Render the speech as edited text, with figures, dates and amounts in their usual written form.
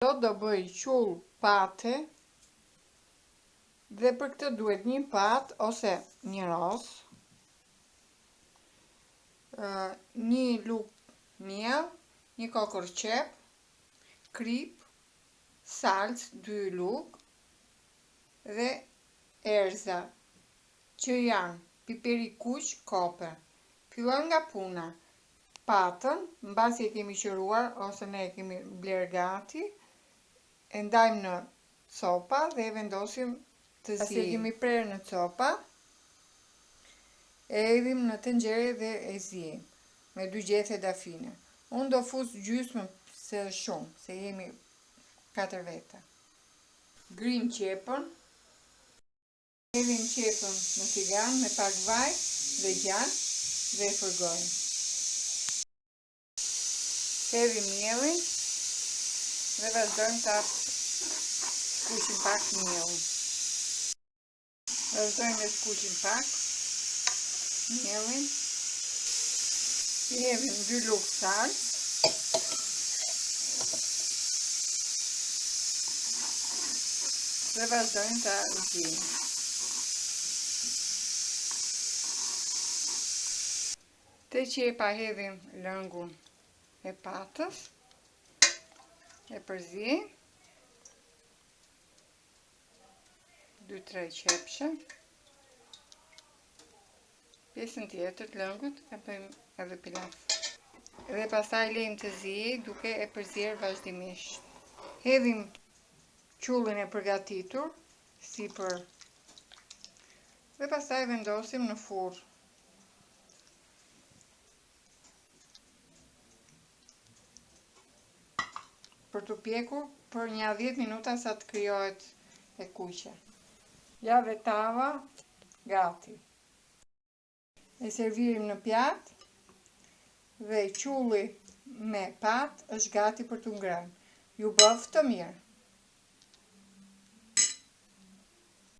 Do bëj qull pate dhe për këtë duhet një pat ose një ros, një luk miell, një kokër qep, krip, salcë 2 luk dhe erza që janë piperi kuq, koper. Fillojmë nga puna. Patën, mbasi e kemi qëruar ose ne e kemi bler gati, e ndajmë në copa dhe e vendosim të ziejë. Pasi e kemi prerë në copa, e hedhim në tenxhere dhe e ziejmë me 2 gjethe dafine. Unë do fus gjysmën se shumë, se jemi 4 veta. Grim qepën, hedhim qepën në tigan me pak vaj dhe gjak dhe e fërgojmë. Hedhim miellin dhe vazhdojmë ta skuqim pak miellin. Vazhdojmë të skuqim pak miellin. I hedhim 2 luk salcë. Dhe vazhdojmë ta ziejmë. Te qepa hedhim lëngun e patës, e përziejmë 2-3 qepshe. Pjesën tjetër të lëngut e bëjmë edhe pilaf. Dhe pastaj lejmë të ziejë duke e përzier vazhdimisht. Hedhim qullin e përgatitur sipër dhe pastaj vendosim në furrë. Për të pjekur për një 10 minuta sa të krijohet e kuqe. Ja dhe tava gati. E servirim në pjatë dhe qulli me patë është gati për të ngrënë. Ju bëf të mirë!